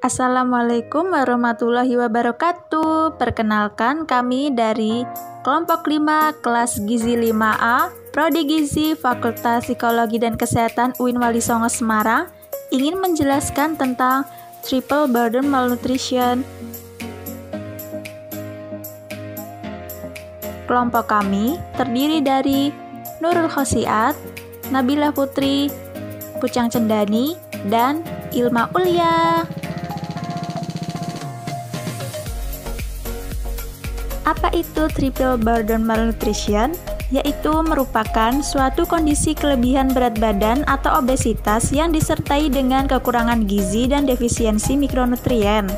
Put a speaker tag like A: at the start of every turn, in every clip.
A: Assalamualaikum warahmatullahi wabarakatuh. Perkenalkan, kami dari kelompok 5 kelas Gizi 5A, Prodi Gizi Fakultas Psikologi dan Kesehatan UIN Wali Songo Semarang ingin menjelaskan tentang triple burden malnutrition. Kelompok kami terdiri dari Nurul Khosiat, Nabila Putri, Pucang Cendani, dan Ilma Ulia. Apa itu triple burden malnutrition? Yaitu merupakan suatu kondisi kelebihan berat badan atau obesitas yang disertai dengan kekurangan gizi dan defisiensi mikronutrien.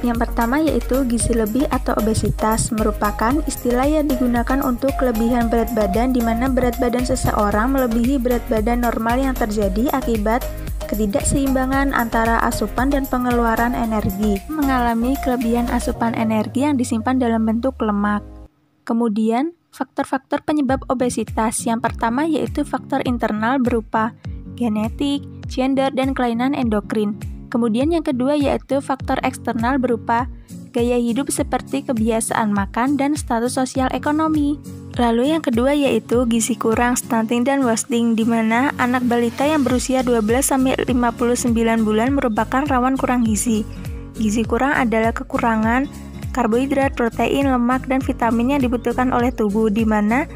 A: Yang pertama yaitu gizi lebih atau obesitas, merupakan istilah yang digunakan untuk kelebihan berat badan di mana berat badan seseorang melebihi berat badan normal yang terjadi akibat ketidakseimbangan antara asupan dan pengeluaran energi, mengalami kelebihan asupan energi yang disimpan dalam bentuk lemak. Kemudian, faktor-faktor penyebab obesitas yang pertama yaitu faktor internal berupa genetik, gender, dan kelainan endokrin. Kemudian yang kedua yaitu faktor eksternal berupa gaya hidup seperti kebiasaan makan dan status sosial ekonomi. Lalu yang kedua yaitu gizi kurang, stunting, dan wasting, di mana anak balita yang berusia 12-59 bulan merupakan rawan kurang gizi. Gizi kurang adalah kekurangan karbohidrat, protein, lemak, dan vitamin yang dibutuhkan oleh tubuh, di mana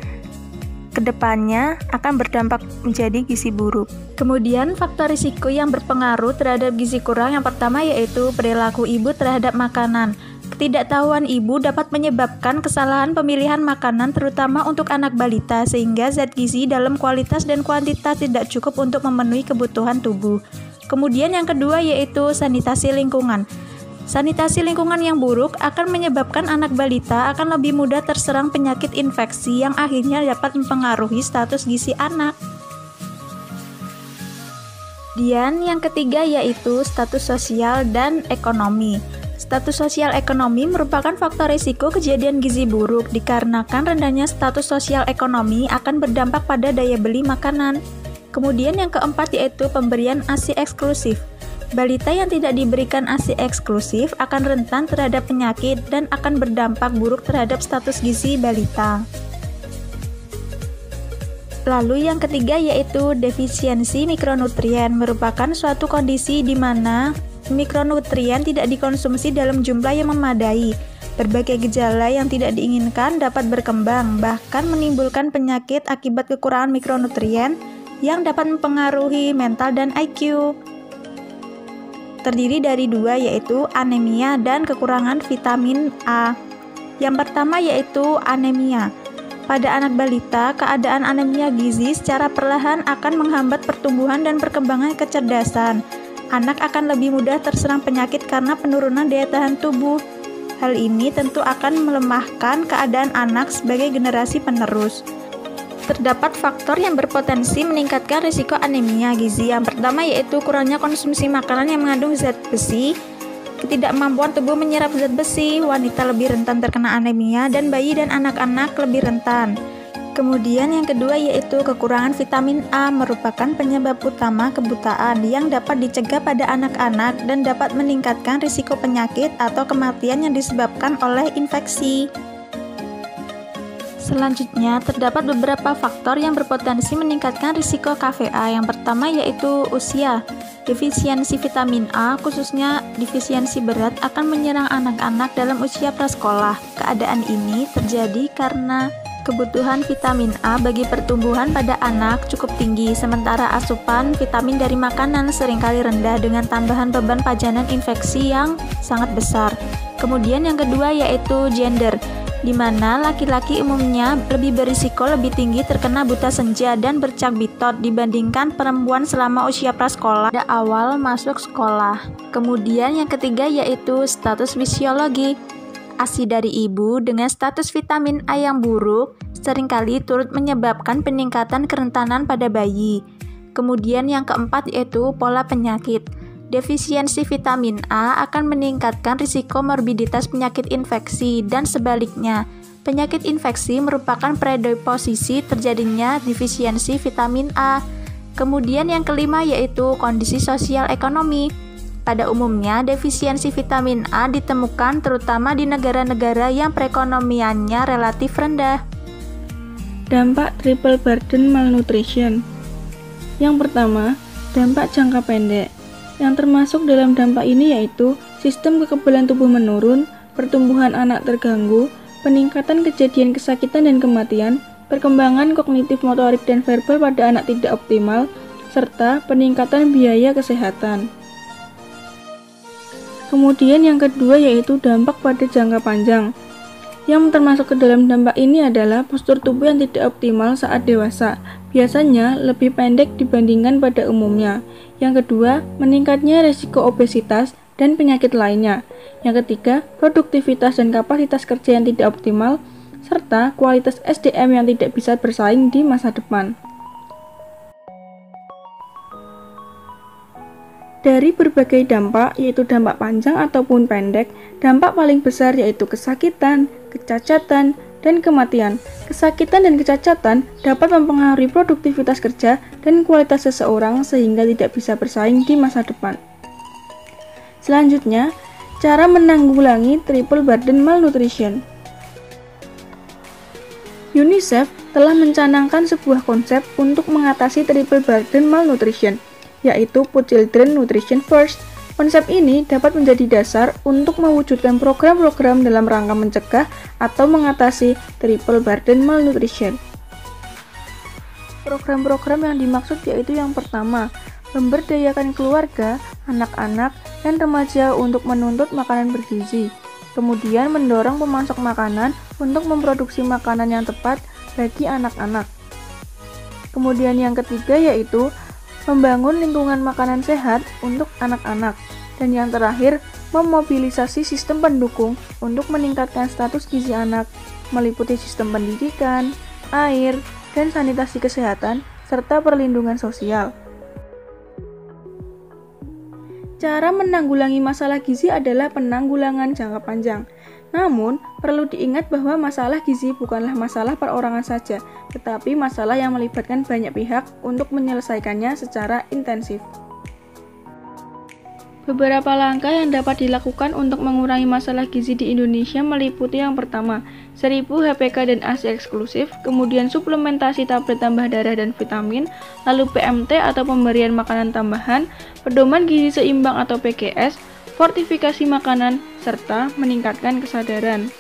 A: kedepannya akan berdampak menjadi gizi buruk. Kemudian faktor risiko yang berpengaruh terhadap gizi kurang yang pertama yaitu perilaku ibu terhadap makanan. Ketidaktahuan ibu dapat menyebabkan kesalahan pemilihan makanan terutama untuk anak balita sehingga zat gizi dalam kualitas dan kuantitas tidak cukup untuk memenuhi kebutuhan tubuh. Kemudian yang kedua yaitu sanitasi lingkungan. Sanitasi lingkungan yang buruk akan menyebabkan anak balita akan lebih mudah terserang penyakit infeksi yang akhirnya dapat mempengaruhi status gizi anak. Dan yang ketiga yaitu status sosial dan ekonomi. Status sosial ekonomi merupakan faktor risiko kejadian gizi buruk dikarenakan rendahnya status sosial ekonomi akan berdampak pada daya beli makanan. Kemudian yang keempat yaitu pemberian ASI eksklusif. Balita yang tidak diberikan ASI eksklusif akan rentan terhadap penyakit dan akan berdampak buruk terhadap status gizi balita. Lalu yang ketiga yaitu defisiensi mikronutrien, merupakan suatu kondisi di mana mikronutrien tidak dikonsumsi dalam jumlah yang memadai. Berbagai gejala yang tidak diinginkan dapat berkembang, bahkan menimbulkan penyakit akibat kekurangan mikronutrien yang dapat mempengaruhi mental dan IQ. Terdiri dari dua yaitu anemia dan kekurangan vitamin A. Yang pertama yaitu anemia. Pada anak balita, keadaan anemia gizi secara perlahan akan menghambat pertumbuhan dan perkembangan kecerdasan. Anak akan lebih mudah terserang penyakit karena penurunan daya tahan tubuh. Hal ini tentu akan melemahkan keadaan anak sebagai generasi penerus. Terdapat faktor yang berpotensi meningkatkan risiko anemia gizi. Yang pertama yaitu kurangnya konsumsi makanan yang mengandung zat besi, ketidakmampuan tubuh menyerap zat besi, wanita lebih rentan terkena anemia, dan bayi dan anak-anak lebih rentan. Kemudian yang kedua yaitu kekurangan vitamin A, merupakan penyebab utama kebutaan yang dapat dicegah pada anak-anak dan dapat meningkatkan risiko penyakit atau kematian yang disebabkan oleh infeksi. Selanjutnya, terdapat beberapa faktor yang berpotensi meningkatkan risiko KVA. Yang pertama yaitu usia. Defisiensi vitamin A, khususnya defisiensi berat, akan menyerang anak-anak dalam usia prasekolah. Keadaan ini terjadi karena kebutuhan vitamin A bagi pertumbuhan pada anak cukup tinggi, sementara asupan vitamin dari makanan seringkali rendah dengan tambahan beban pajanan infeksi yang sangat besar. Kemudian yang kedua yaitu gender, di mana laki-laki umumnya lebih berisiko lebih tinggi terkena buta senja dan bercak bitot dibandingkan perempuan selama usia prasekolah pada awal masuk sekolah. Kemudian yang ketiga yaitu status fisiologi. ASI dari ibu dengan status vitamin A yang buruk seringkali turut menyebabkan peningkatan kerentanan pada bayi. Kemudian yang keempat yaitu pola penyakit. Defisiensi vitamin A akan meningkatkan risiko morbiditas penyakit infeksi dan sebaliknya. Penyakit infeksi merupakan predisposisi terjadinya defisiensi vitamin A. Kemudian yang kelima yaitu kondisi sosial ekonomi. Pada umumnya, defisiensi vitamin A ditemukan terutama di negara-negara yang perekonomiannya relatif rendah.
B: Dampak triple burden malnutrition. Yang pertama, dampak jangka pendek. Yang termasuk dalam dampak ini yaitu sistem kekebalan tubuh menurun, pertumbuhan anak terganggu, peningkatan kejadian kesakitan dan kematian, perkembangan kognitif motorik dan verbal pada anak tidak optimal, serta peningkatan biaya kesehatan. Kemudian yang kedua yaitu dampak pada jangka panjang. Yang termasuk ke dalam dampak ini adalah postur tubuh yang tidak optimal saat dewasa, biasanya lebih pendek dibandingkan pada umumnya. Yang kedua, meningkatnya resiko obesitas dan penyakit lainnya. Yang ketiga, produktivitas dan kapasitas kerja yang tidak optimal, serta kualitas SDM yang tidak bisa bersaing di masa depan. Dari berbagai dampak, yaitu dampak panjang ataupun pendek, dampak paling besar yaitu kesakitan, kecacatan, dan kematian. Kesakitan dan kecacatan dapat mempengaruhi produktivitas kerja dan kualitas seseorang sehingga tidak bisa bersaing di masa depan. Selanjutnya, cara menanggulangi triple burden malnutrition. UNICEF telah mencanangkan sebuah konsep untuk mengatasi triple burden malnutrition, yaitu Put Children Nutrition First. Konsep ini dapat menjadi dasar untuk mewujudkan program-program dalam rangka mencegah atau mengatasi triple burden malnutrition. Program-program yang dimaksud yaitu yang pertama, memberdayakan keluarga, anak-anak, dan remaja untuk menuntut makanan bergizi. Kemudian mendorong pemasok makanan untuk memproduksi makanan yang tepat bagi anak-anak. Kemudian yang ketiga yaitu membangun lingkungan makanan sehat untuk anak-anak. Dan yang terakhir, memobilisasi sistem pendukung untuk meningkatkan status gizi anak, meliputi sistem pendidikan, air, dan sanitasi kesehatan, serta perlindungan sosial. Cara menanggulangi masalah gizi adalah penanggulangan jangka panjang. Namun, perlu diingat bahwa masalah gizi bukanlah masalah perorangan saja, tetapi masalah yang melibatkan banyak pihak untuk menyelesaikannya secara intensif. Beberapa langkah yang dapat dilakukan untuk mengurangi masalah gizi di Indonesia meliputi yang pertama, 1000 HPK dan ASI eksklusif, kemudian suplementasi tablet tambah darah dan vitamin, lalu PMT atau pemberian makanan tambahan, pedoman gizi seimbang atau PGS, fortifikasi makanan, serta meningkatkan kesadaran.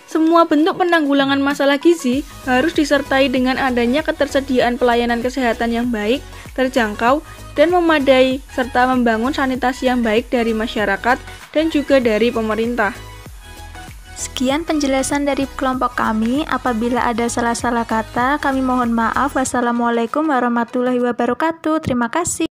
B: Semua bentuk penanggulangan masalah gizi harus disertai dengan adanya ketersediaan pelayanan kesehatan yang baik, terjangkau, dan memadai, serta membangun sanitasi yang baik dari masyarakat dan juga dari pemerintah.
A: Sekian penjelasan dari kelompok kami. Apabila ada salah-salah kata, kami mohon maaf. Wassalamualaikum warahmatullahi wabarakatuh. Terima kasih.